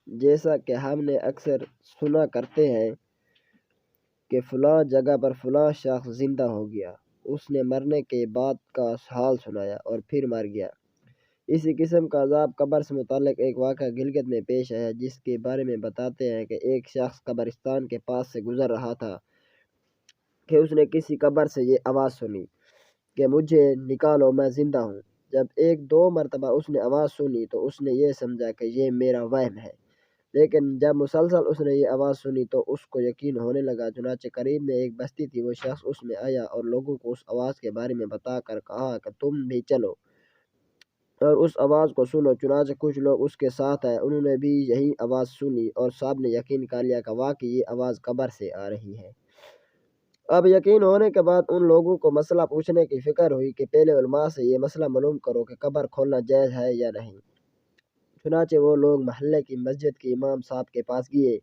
جیسا کہ ہم نے اکثر سنا کرتے ہیں کہ فلاں جگہ پر فلاں شخص زندہ ہو گیا، اس نے مرنے کے بعد کا حال سنایا اور پھر مر گیا۔ اسی قسم کا عذاب قبر سے متعلق ایک واقعہ گلگت میں پیش آیا، جس کے بارے میں بتاتے ہیں کہ ایک شخص قبرستان کے پاس سے گزر رہا تھا کہ اس نے کسی قبر سے یہ آواز سنی کہ مجھے نکالو، میں زندہ ہوں۔ جب ایک دو مرتبہ اس نے آواز سنی تو اس نے یہ سمجھا کہ یہ میرا وہم ہے، لیکن جب مسلسل اس نے یہ آواز سنی تو اس کو یقین ہونے لگا۔ چنانچہ قریب میں ایک بستی تھی، وہ شخص اس میں آیا اور لوگوں کو اس آواز کے بارے میں بتا کر کہا کہ تم بھی چلو اور اس آواز کو سنو۔ چنانچہ کچھ لوگ اس کے ساتھ آئے، انہوں نے بھی یہی آواز سنی اور سب نے یقین کر لیا کہ واقعی یہ آواز قبر سے آ رہی ہے۔ اب یقین ہونے کے بعد ان لوگوں کو مسئلہ پوچھنے کی فکر ہوئی کہ پہلے علماء سے یہ مسئلہ معلوم کرو کہ قبر کھولنا جائز ہے یا نہیں۔ چنانچہ وہ لوگ محلے کی مسجد کے امام صاحب کے پاس گئے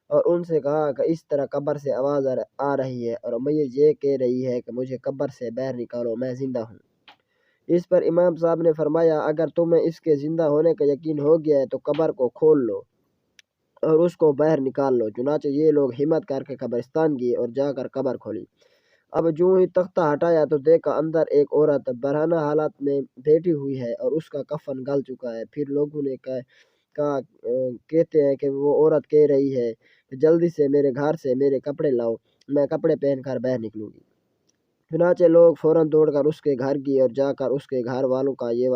اور ان سے کہا کہ اس طرح قبر سے آواز آ رہی ہے اور میت یہ کہہ رہی ہے کہ مجھے قبر سے باہر نکالو، میں زندہ ہوں۔ اس پر امام صاحب نے فرمایا اگر تمہیں اس کے زندہ ہونے کا یقین ہو گیا ہے تو قبر کو کھول لو اور اس کو باہر نکال لو۔ چنانچہ یہ لوگ ہمت کر کے قبرستان گئے اور جا کر قبر کھولی۔ اب جو ہی تختہ ہٹایا تو دیکھا اندر ایک عورت برہنہ حالت میں بیٹھی ہوئی ہے اور اس کا کفن گل چکا ہے۔ پھر لوگوں نے کہتے ہیں کہ وہ عورت کہہ رہی ہے کہ جلدی سے میرے گھر سے میرے کپڑے لاؤ، میں کپڑے پہن کر باہر نکلوں گی۔ چنانچہ لوگ فوراً دوڑ کر اس کے گھر گئے اور جا کر اس کے گھر والوں کا یہ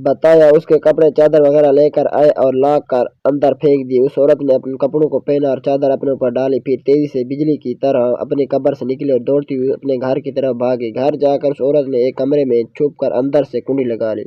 بتایا، اس کے کپڑے چادر وغیرہ لے کر آئے اور لا کر اندر پھینک دیے۔ اس عورت نے اپنے کپڑوں کو پہنا اور چادر اپنے اوپر ڈالی، پھر تیزی سے بجلی کی طرح اپنی قبر سے نکلی اور دوڑتی ہوئی اپنے گھر کی طرف بھاگی۔ گھر جا کر اس عورت نے ایک کمرے میں چھپ کر اندر سے کنڈی لگا لی۔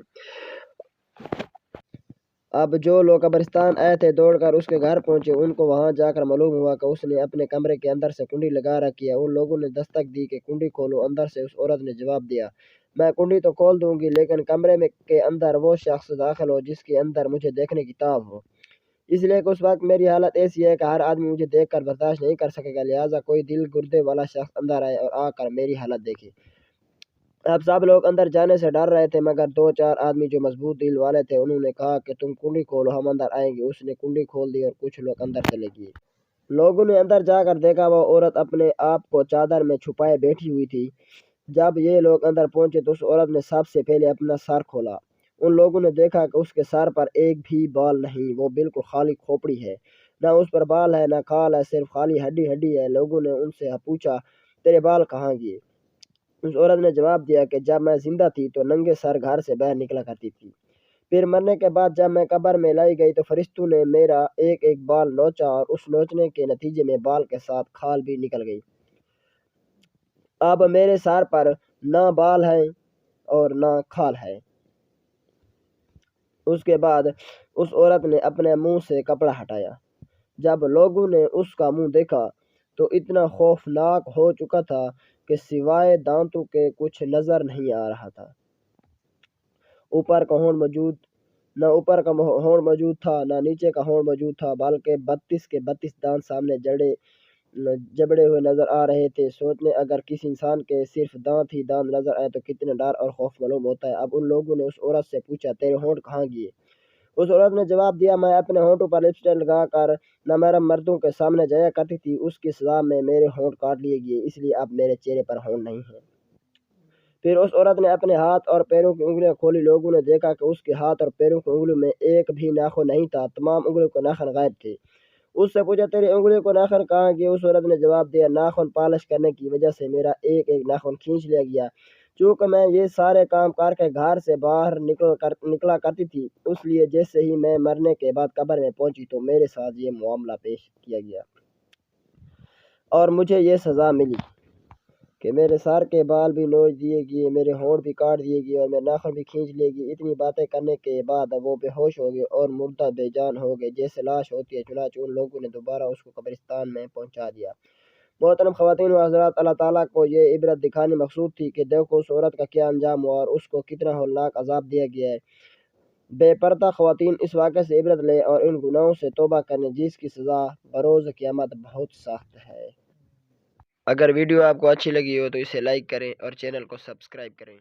اب جو لوگ قبرستان آئے تھے دوڑ کر اس کے گھر پہنچے، ان کو وہاں جا کر معلوم ہوا کہ اس نے اپنے کمرے کے اندر سے کنڈی لگا رکھی ہے۔ ان لوگوں نے دستک دی کہ کنڈی کھولو۔ اندر سے اس عورت نے جواب دیا، میں کنڈی تو کھول دوں گی لیکن کمرے کے اندر وہ شخص داخل ہو جس کے اندر مجھے دیکھنے کی تاب ہو، اس لیے کہ اس وقت میری حالت ایسی ہے کہ ہر آدمی مجھے دیکھ کر برداشت نہیں کر سکے گا، لہٰذا کوئی دل گردے والا شخص اندر آئے اور آ کر میری حالت دیکھے۔ اب سب لوگ اندر جانے سے ڈر رہے تھے مگر دو چار آدمی جو مضبوط دل والے تھے انہوں نے کہا کہ تم کنڈی کھولو، ہم اندر آئیں گے۔ اس نے کنڈی کھول دی اور کچھ لوگ اندر چلے گئے۔ لوگوں نے اندر جا کر دیکھا وہ عورت اپنے آپ کو چادر میں چھپائے بیٹھی ہوئی تھی۔ جب یہ لوگ اندر پہنچے تو اس عورت نے سب سے پہلے اپنا سر کھولا۔ ان لوگوں نے دیکھا کہ اس کے سر پر ایک بھی بال نہیں، وہ بالکل خالی کھوپڑی ہے، نہ اس پر بال ہے نہ کھال ہے، صرف خالی ہڈی ہڈی ہے۔ لوگوں نے ان سے پوچھا تیرے بال کہاں گئے؟ اس عورت نے جواب دیا کہ جب میں زندہ تھی تو ننگے سر گھر سے باہر نکلا کرتی تھی، پھر مرنے کے بعد جب میں قبر میں لائی گئی تو فرشتوں نے میرا ایک ایک بال نوچا اور اس نوچنے کے نتیجے میں بال کے ساتھ کھال بھی نکل گئی۔ اب میرے سر پر نہ بال ہے اور نہ کھال ہے۔ اس کے بعد اس عورت نے اپنے منہ سے کپڑا ہٹایا۔ جب لوگوں نے اس کا منہ دیکھا تو اتنا خوفناک ہو چکا تھا کہ سوائے دانتوں کے کچھ نظر نہیں آ رہا تھا۔ اوپر کا ہونٹ موجود تھا نہ نیچے کا ہونٹ موجود تھا، بلکہ 32 کے 32 دانت سامنے جبڑے ہوئے نظر آ رہے تھے۔ سوچنے اگر کسی انسان کے صرف دانت ہی دانت نظر آئے تو کتنا ڈر اور خوف معلوم ہوتا ہے۔ اب ان لوگوں نے اس عورت سے پوچھا تیرے ہونٹ کہاں گئے؟ اس عورت نے جواب دیا میں اپنے ہونٹوں پر لپسٹک لگا کر نامحرم مردوں کے سامنے جایا کرتی تھی، اس کی سزا میں میرے ہونٹ کاٹ لیے گئے، اس لیے اب میرے چہرے پر ہونٹ نہیں ہیں۔ پھر اس عورت نے اپنے ہاتھ اور پیروں کی انگلیاں کھولی۔ لوگوں نے دیکھا کہ اس کے ہاتھ اور پیروں کی انگلیوں میں ایک بھی ناخن نہیں تھا، تمام انگلیوں کے ناخن غائب تھے۔ اس سے پوچھا تیری انگلیوں کو ناخن کہاں گئے؟ اس عورت نے جواب دیا ناخن پالش کرنے کی وجہ سے میرا ایک ایک ناخن کھینچ لیا گیا، چونکہ میں یہ سارے کام کر کے گھر سے باہر نکلا کرتی تھی، اس لیے جیسے ہی میں مرنے کے بعد قبر میں پہنچی تو میرے ساتھ یہ معاملہ پیش کیا گیا اور مجھے یہ سزا ملی کہ میرے سر کے بال بھی نوچ دیے گئے، میرے ہونٹ بھی کاٹ دیے گئے اور میرے ناخن بھی کھینچ لیے گئے۔ اتنی باتیں کرنے کے بعد وہ بے ہوش ہو گئے اور مردہ بے جان ہو گئے جیسے لاش ہوتی ہے۔ چنانچہ ان لوگوں نے دوبارہ اس کو قبرستان میں پہنچا دیا۔ محترم خواتین و حضرات، اللہ تعالیٰ کو یہ عبرت دکھانی مقصود تھی کہ دیکھو اس عورت کا کیا انجام ہوا اور اس کو کتنا ہولناک عذاب دیا گیا ہے۔ بے پردہ خواتین اس واقعے سے عبرت لیں اور ان گناہوں سے توبہ کریں جس کی سزا بروز قیامت بہت سخت ہے۔ اگر ویڈیو آپ کو اچھی لگی ہو تو اسے لائک کریں اور چینل کو سبسکرائب کریں۔